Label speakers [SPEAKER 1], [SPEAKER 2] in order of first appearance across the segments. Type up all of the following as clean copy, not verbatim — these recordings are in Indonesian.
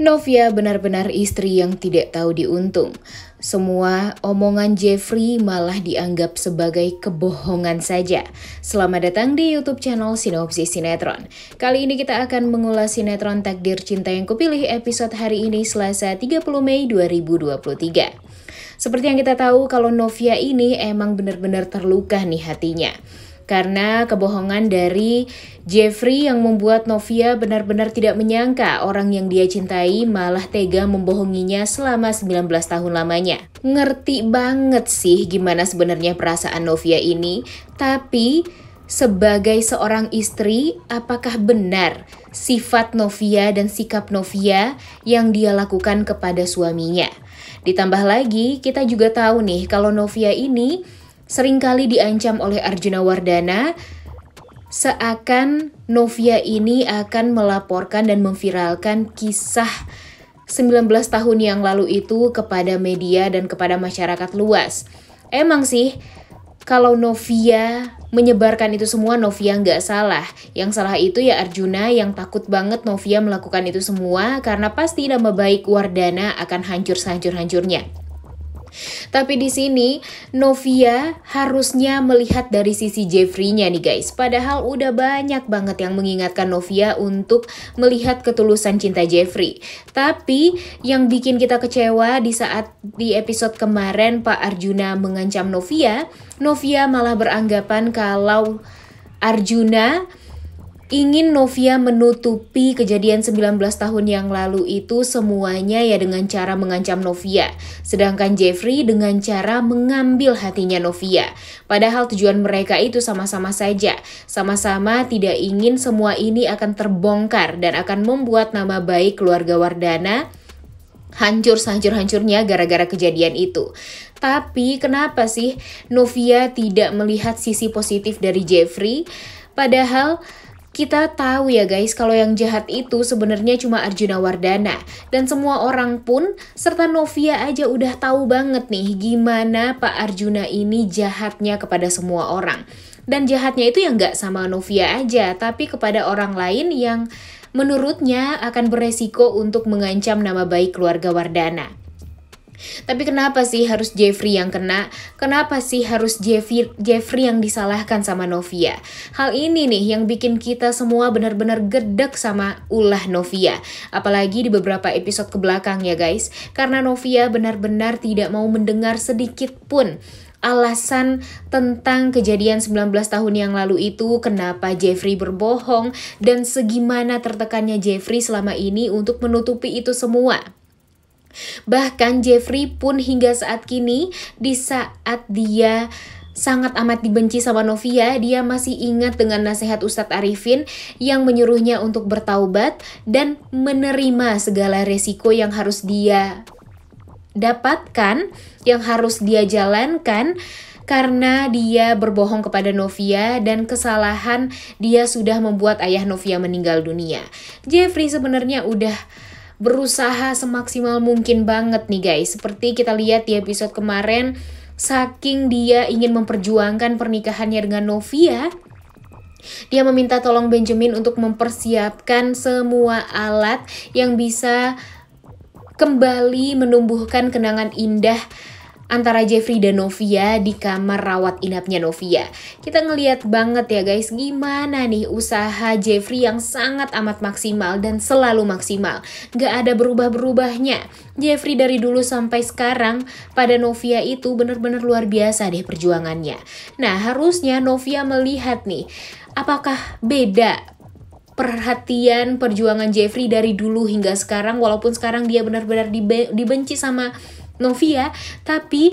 [SPEAKER 1] Novia benar-benar istri yang tidak tahu diuntung. Semua omongan Jeffrey malah dianggap sebagai kebohongan saja. Selamat datang di YouTube channel Sinopsis Sinetron. Kali ini kita akan mengulas sinetron Takdir Cinta yang Kupilih episode hari ini Selasa 30 Mei 2023. Seperti yang kita tahu kalau Novia ini emang benar-benar terluka nih hatinya. Karena kebohongan dari Jeffrey yang membuat Novia benar-benar tidak menyangka orang yang dia cintai malah tega membohonginya selama 19 tahun lamanya. Ngerti banget sih gimana sebenarnya perasaan Novia ini, tapi sebagai seorang istri, apakah benar sifat Novia dan sikap Novia yang dia lakukan kepada suaminya? Ditambah lagi, kita juga tahu nih kalau Novia ini seringkali diancam oleh Arjuna Wardana, seakan Novia ini akan melaporkan dan memviralkan kisah 19 tahun yang lalu itu kepada media dan kepada masyarakat luas. Emang sih, kalau Novia menyebarkan itu semua, Novia nggak salah. Yang salah itu ya Arjuna yang takut banget Novia melakukan itu semua karena pasti nama baik Wardana akan hancur sehancur-hancurnya. Tapi di sini Novia harusnya melihat dari sisi Jeffrey-nya nih guys. Padahal udah banyak banget yang mengingatkan Novia untuk melihat ketulusan cinta Jeffrey. Tapi yang bikin kita kecewa di saat di episode kemarin Pak Arjuna mengancam Novia, Novia malah beranggapan kalau Arjuna ingin Novia menutupi kejadian 19 tahun yang lalu itu semuanya ya dengan cara mengancam Novia. Sedangkan Jeffrey dengan cara mengambil hatinya Novia. Padahal tujuan mereka itu sama-sama saja. Sama-sama tidak ingin semua ini akan terbongkar dan akan membuat nama baik keluarga Wardana hancur sehancur-hancurnya gara-gara kejadian itu. Tapi kenapa sih Novia tidak melihat sisi positif dari Jeffrey? Padahal kita tahu ya guys, kalau yang jahat itu sebenarnya cuma Arjuna Wardana. Dan semua orang pun, serta Novia aja udah tahu banget nih gimana Pak Arjuna ini jahatnya kepada semua orang. Dan jahatnya itu ya nggak sama Novia aja, tapi kepada orang lain yang menurutnya akan beresiko untuk mengancam nama baik keluarga Wardana. Tapi kenapa sih harus Jeffrey yang kena? Kenapa sih harus Jeffrey yang disalahkan sama Novia? Hal ini nih yang bikin kita semua benar-benar gedek sama ulah Novia. Apalagi di beberapa episode kebelakang ya guys. Karena Novia benar-benar tidak mau mendengar sedikit pun alasan tentang kejadian 19 tahun yang lalu itu, kenapa Jeffrey berbohong, dan segimana tertekannya Jeffrey selama ini untuk menutupi itu semua. Bahkan Jeffrey pun hingga saat kini, di saat dia sangat amat dibenci sama Novia, dia masih ingat dengan nasihat Ustadz Arifin yang menyuruhnya untuk bertaubat dan menerima segala resiko yang harus dia dapatkan, yang harus dia jalankan karena dia berbohong kepada Novia dan kesalahan dia sudah membuat ayah Novia meninggal dunia. Jeffrey sebenarnya udah berusaha semaksimal mungkin banget nih guys. Seperti kita lihat di episode kemarin, saking dia ingin memperjuangkan pernikahannya dengan Novia, dia meminta tolong Benjamin untuk mempersiapkan semua alat yang bisa kembali menumbuhkan kenangan indah antara Jeffrey dan Novia di kamar rawat inapnya Novia. Kita ngeliat banget ya guys gimana nih usaha Jeffrey yang sangat amat maksimal dan selalu maksimal. Gak ada berubah-berubahnya. Jeffrey dari dulu sampai sekarang pada Novia itu benar-benar luar biasa deh perjuangannya. Nah harusnya Novia melihat nih, apakah beda perhatian perjuangan Jeffrey dari dulu hingga sekarang, walaupun sekarang dia benar-benar dibenci sama Novia, tapi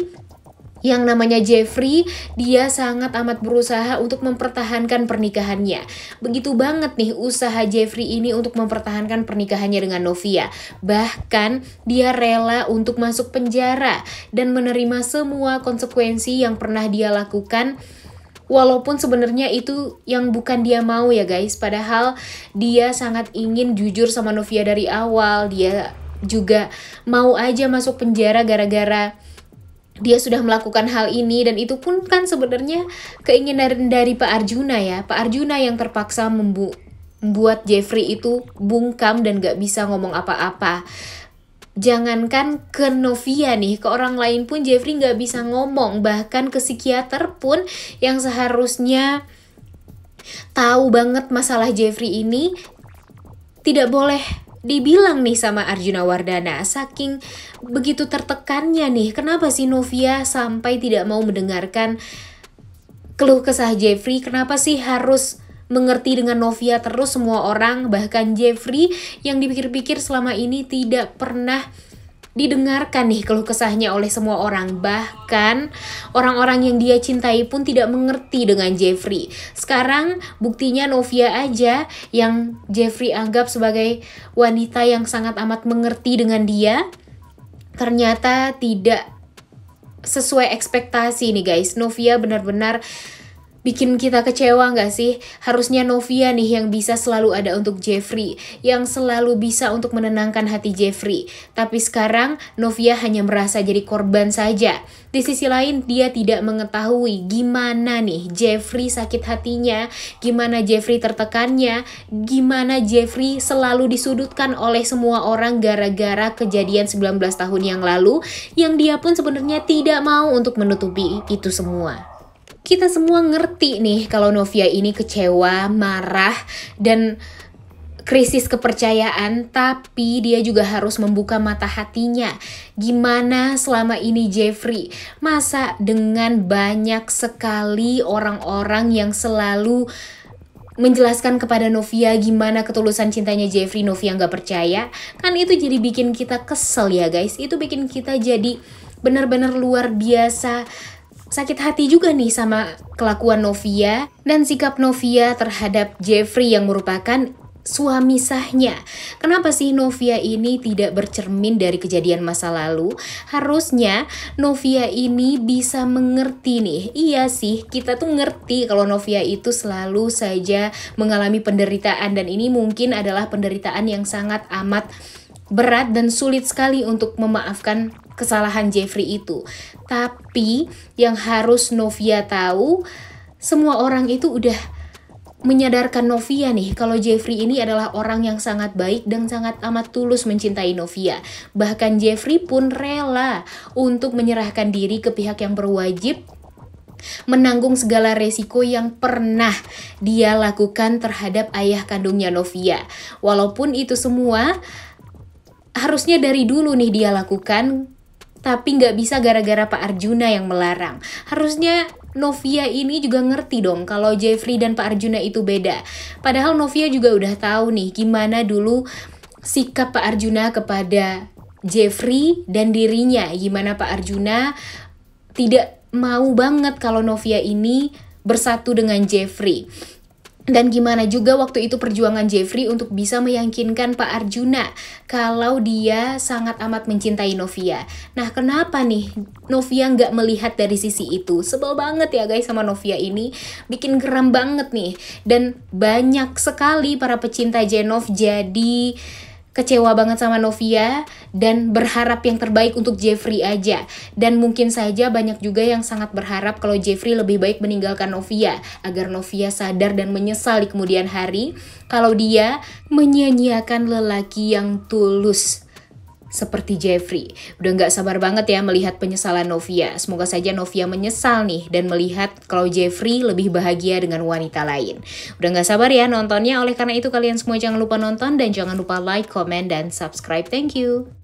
[SPEAKER 1] yang namanya Jeffrey, dia sangat amat berusaha untuk mempertahankan pernikahannya. Begitu banget nih usaha Jeffrey ini untuk mempertahankan pernikahannya dengan Novia. Bahkan dia rela untuk masuk penjara dan menerima semua konsekuensi yang pernah dia lakukan. Walaupun sebenarnya itu yang bukan dia mau ya guys. Padahal dia sangat ingin jujur sama Novia dari awal. Dia juga mau aja masuk penjara gara-gara dia sudah melakukan hal ini, dan itu pun kan sebenarnya keinginan dari Pak Arjuna ya. Pak Arjuna yang terpaksa buat Jeffrey itu bungkam dan gak bisa ngomong apa-apa. Jangankan ke Novia nih, ke orang lain pun Jeffrey gak bisa ngomong. Bahkan ke psikiater pun yang seharusnya tahu banget masalah Jeffrey ini tidak boleh dibilang nih sama Arjuna Wardana. Saking begitu tertekannya nih, kenapa sih Novia sampai tidak mau mendengarkan keluh kesah Jeffrey? Kenapa sih harus mengerti dengan Novia terus semua orang? Bahkan Jeffrey yang dipikir-pikir selama ini tidak pernah didengarkan nih keluh kesahnya oleh semua orang. Bahkan orang-orang yang dia cintai pun tidak mengerti dengan Jeffrey. Sekarang buktinya Novia aja yang Jeffrey anggap sebagai wanita yang sangat amat mengerti dengan dia, ternyata tidak sesuai ekspektasi nih guys. Novia benar-benar bikin kita kecewa gak sih? Harusnya Novia nih yang bisa selalu ada untuk Jeffrey, yang selalu bisa untuk menenangkan hati Jeffrey. Tapi sekarang Novia hanya merasa jadi korban saja. Di sisi lain dia tidak mengetahui gimana nih Jeffrey sakit hatinya, gimana Jeffrey tertekannya, gimana Jeffrey selalu disudutkan oleh semua orang gara-gara kejadian 19 tahun yang lalu, yang dia pun sebenarnya tidak mau untuk menutupi itu semua. Kita semua ngerti nih kalau Novia ini kecewa, marah, dan krisis kepercayaan, tapi dia juga harus membuka mata hatinya. Gimana selama ini Jeffrey? Masa dengan banyak sekali orang-orang yang selalu menjelaskan kepada Novia gimana ketulusan cintanya Jeffrey, Novia nggak percaya? Kan itu jadi bikin kita kesel ya guys. Itu bikin kita jadi benar-benar luar biasa sakit hati juga nih sama kelakuan Novia dan sikap Novia terhadap Jeffrey yang merupakan suami sahnya. Kenapa sih Novia ini tidak bercermin dari kejadian masa lalu? Harusnya Novia ini bisa mengerti nih. Iya sih, kita tuh ngerti kalau Novia itu selalu saja mengalami penderitaan, dan ini mungkin adalah penderitaan yang sangat amat berat dan sulit sekali untuk memaafkan kesalahan Jeffrey itu. Tapi yang harus Novia tahu, semua orang itu udah menyadarkan Novia nih kalau Jeffrey ini adalah orang yang sangat baik dan sangat amat tulus mencintai Novia. Bahkan Jeffrey pun rela untuk menyerahkan diri ke pihak yang berwajib, menanggung segala resiko yang pernah dia lakukan terhadap ayah kandungnya Novia. Walaupun itu semua harusnya dari dulu nih dia lakukan, tapi nggak bisa gara-gara Pak Arjuna yang melarang. Harusnya Novia ini juga ngerti dong kalau Jeffrey dan Pak Arjuna itu beda. Padahal Novia juga udah tahu nih gimana dulu sikap Pak Arjuna kepada Jeffrey dan dirinya. Gimana Pak Arjuna tidak mau banget kalau Novia ini bersatu dengan Jeffrey. Dan gimana juga waktu itu perjuangan Jeffrey untuk bisa meyakinkan Pak Arjuna kalau dia sangat amat mencintai Novia. Nah, kenapa nih Novia nggak melihat dari sisi itu? Sebel banget ya guys sama Novia ini, bikin geram banget nih. Dan banyak sekali para pecinta Jenov jadi kecewa banget sama Novia dan berharap yang terbaik untuk Jeffrey aja. Dan mungkin saja banyak juga yang sangat berharap kalau Jeffrey lebih baik meninggalkan Novia, agar Novia sadar dan menyesal di kemudian hari kalau dia menyia-nyiakan lelaki yang tulus seperti Jeffrey. Udah gak sabar banget ya melihat penyesalan Novia. Semoga saja Novia menyesal nih dan melihat kalau Jeffrey lebih bahagia dengan wanita lain. Udah gak sabar ya nontonnya. Oleh karena itu kalian semua jangan lupa nonton dan jangan lupa like, comment, dan subscribe. Thank you.